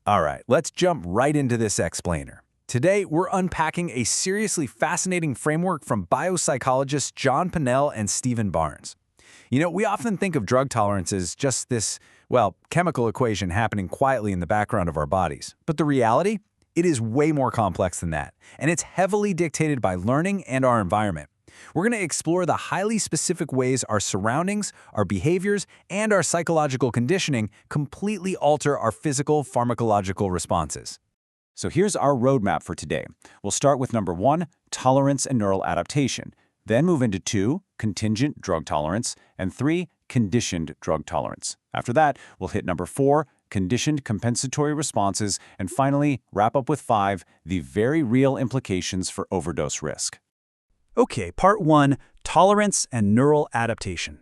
All right, let's jump right into this explainer. Today, we're unpacking a seriously fascinating framework from biopsychologists John Pennell and Stephen Barnes. We often think of drug tolerance as just this, chemical equation happening quietly in the background of our bodies. But the reality? It is way more complex than that, and it's heavily dictated by learning and our environment. We're going to explore the highly specific ways our surroundings, our behaviors, and our psychological conditioning completely alter our physical pharmacological responses. So here's our roadmap for today. We'll start with number 1, tolerance and neural adaptation. Then move into 2, contingent drug tolerance, and 3, conditioned drug tolerance. After that, we'll hit number 4, conditioned compensatory responses, and finally, wrap up with 5, the very real implications for overdose risk. Okay, part 1, tolerance and neural adaptation.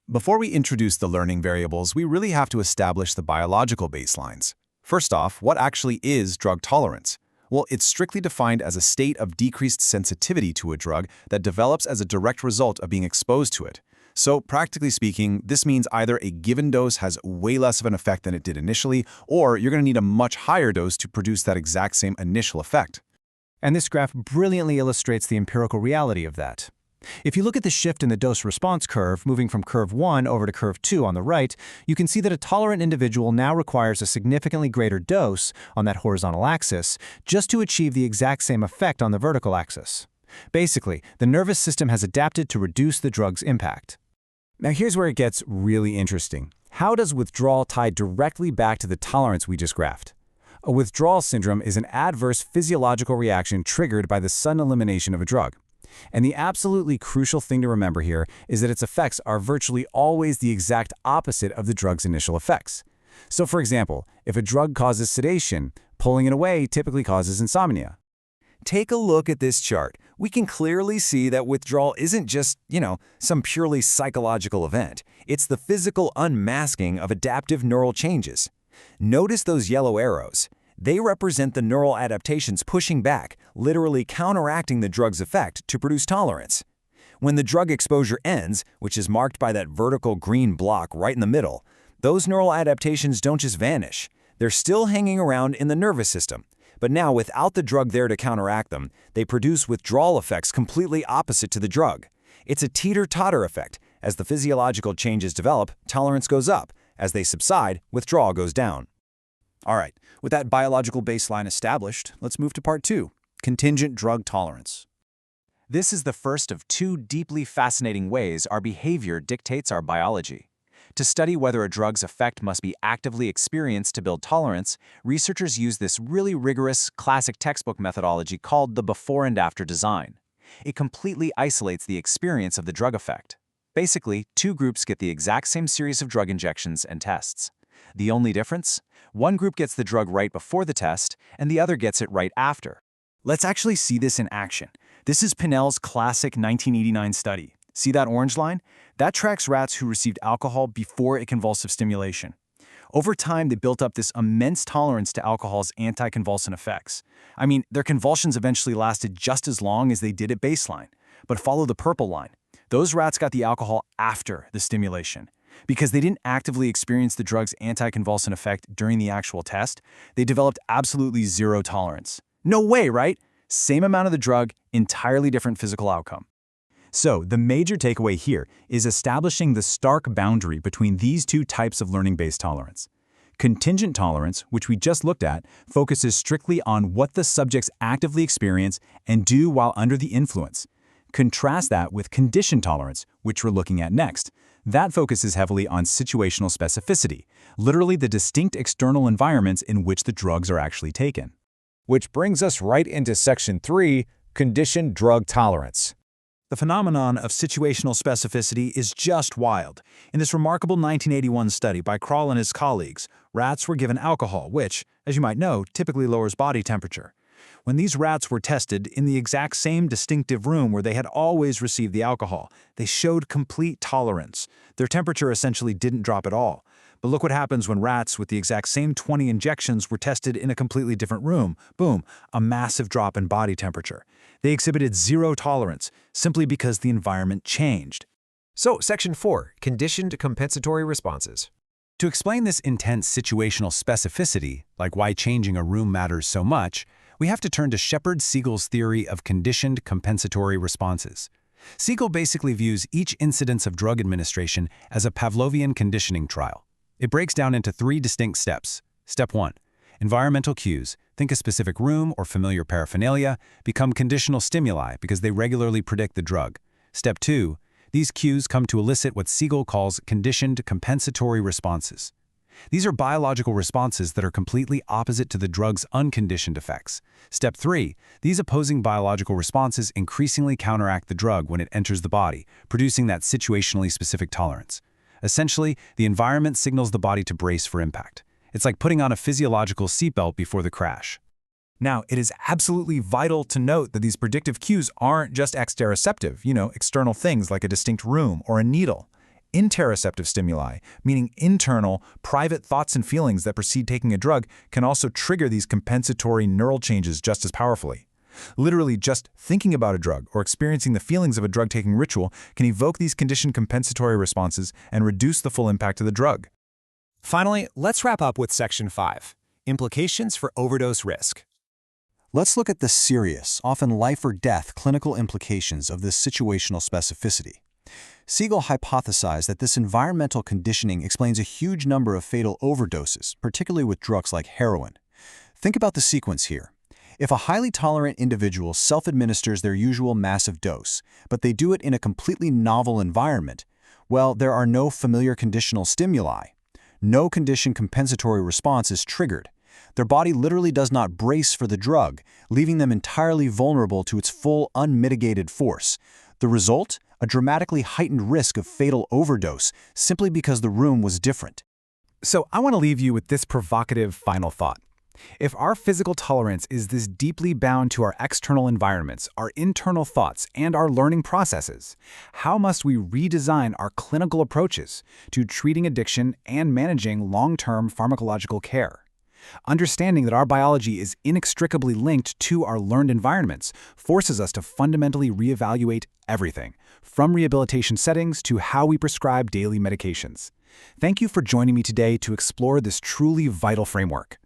Before we introduce the learning variables, we really have to establish the biological baselines. First off, what actually is drug tolerance? Well, it's strictly defined as a state of decreased sensitivity to a drug that develops as a direct result of being exposed to it. So, practically speaking, this means either a given dose has way less of an effect than it did initially, or you're going to need a much higher dose to produce that exact same initial effect. And this graph brilliantly illustrates the empirical reality of that. If you look at the shift in the dose-response curve, moving from curve 1 over to curve 2 on the right, you can see that a tolerant individual now requires a significantly greater dose on that horizontal axis just to achieve the exact same effect on the vertical axis. Basically, the nervous system has adapted to reduce the drug's impact. Now here's where it gets really interesting. How does withdrawal tie directly back to the tolerance we just graphed? A withdrawal syndrome is an adverse physiological reaction triggered by the sudden elimination of a drug. And the absolutely crucial thing to remember here is that its effects are virtually always the exact opposite of the drug's initial effects. So for example, if a drug causes sedation, pulling it away typically causes insomnia. Take a look at this chart. We can clearly see that withdrawal isn't just, some purely psychological event. It's the physical unmasking of adaptive neural changes. Notice those yellow arrows. They represent the neural adaptations pushing back, literally counteracting the drug's effect to produce tolerance. When the drug exposure ends, which is marked by that vertical green block right in the middle, those neural adaptations don't just vanish. They're still hanging around in the nervous system. But now, without the drug there to counteract them, they produce withdrawal effects completely opposite to the drug. It's a teeter-totter effect. As the physiological changes develop, tolerance goes up. As they subside, withdrawal goes down. All right, with that biological baseline established, let's move to part 2, contingent drug tolerance. This is the first of 2 deeply fascinating ways our behavior dictates our biology. To study whether a drug's effect must be actively experienced to build tolerance, researchers use this really rigorous, classic textbook methodology called the before and after design. It completely isolates the experience of the drug effect. Basically, 2 groups get the exact same series of drug injections and tests. The only difference? One group gets the drug right before the test, and the other gets it right after. Let's actually see this in action. This is Pennell's classic 1989 study. See that orange line? That tracks rats who received alcohol before a convulsive stimulation. Over time, they built up this immense tolerance to alcohol's anticonvulsant effects. I mean, their convulsions eventually lasted just as long as they did at baseline. But follow the purple line. Those rats got the alcohol after the stimulation. Because they didn't actively experience the drug's anticonvulsant effect during the actual test, they developed absolutely zero tolerance. No way, right? Same amount of the drug, entirely different physical outcome. So, the major takeaway here is establishing the stark boundary between these 2 types of learning-based tolerance. Contingent tolerance, which we just looked at, focuses strictly on what the subjects actively experience and do while under the influence. Contrast that with conditioned tolerance, which we're looking at next. That focuses heavily on situational specificity, literally the distinct external environments in which the drugs are actually taken. Which brings us right into Section 3, conditioned drug tolerance. The phenomenon of situational specificity is just wild. In this remarkable 1981 study by Kroll and his colleagues, rats were given alcohol, which, as you might know, typically lowers body temperature. When these rats were tested in the exact same distinctive room where they had always received the alcohol, they showed complete tolerance. Their temperature essentially didn't drop at all. But look what happens when rats with the exact same 20 injections were tested in a completely different room. Boom, a massive drop in body temperature. They exhibited zero tolerance, simply because the environment changed. So, Section 4, conditioned compensatory responses. To explain this intense situational specificity, like why changing a room matters so much, we have to turn to Shepard-Siegel's theory of conditioned compensatory responses. Siegel basically views each incidence of drug administration as a Pavlovian conditioning trial. It breaks down into 3 distinct steps. Step 1. Environmental cues, think a specific room or familiar paraphernalia, become conditional stimuli because they regularly predict the drug. Step 2. These cues come to elicit what Siegel calls conditioned compensatory responses. These are biological responses that are completely opposite to the drug's unconditioned effects. Step 3. These opposing biological responses increasingly counteract the drug when it enters the body, producing that situationally specific tolerance. Essentially, the environment signals the body to brace for impact. It's like putting on a physiological seatbelt before the crash. Now, it is absolutely vital to note that these predictive cues aren't just exteroceptive, external things like a distinct room or a needle. Interoceptive stimuli, meaning internal, private thoughts and feelings that precede taking a drug, can also trigger these compensatory neural changes just as powerfully. Literally, just thinking about a drug or experiencing the feelings of a drug-taking ritual can evoke these conditioned compensatory responses and reduce the full impact of the drug. Finally, let's wrap up with Section 5, Implications for Overdose Risk. Let's look at the serious, often life-or-death clinical implications of this situational specificity. Siegel hypothesized that this environmental conditioning explains a huge number of fatal overdoses, particularly with drugs like heroin. Think about the sequence here. If a highly tolerant individual self-administers their usual massive dose, but they do it in a completely novel environment, well, there are no familiar conditional stimuli. No conditioned compensatory response is triggered. Their body literally does not brace for the drug, leaving them entirely vulnerable to its full unmitigated force. The result? A dramatically heightened risk of fatal overdose simply because the room was different. So I want to leave you with this provocative final thought. If our physical tolerance is this deeply bound to our external environments, our internal thoughts, and our learning processes, how must we redesign our clinical approaches to treating addiction and managing long-term pharmacological care? Understanding that our biology is inextricably linked to our learned environments forces us to fundamentally reevaluate everything, from rehabilitation settings to how we prescribe daily medications. Thank you for joining me today to explore this truly vital framework.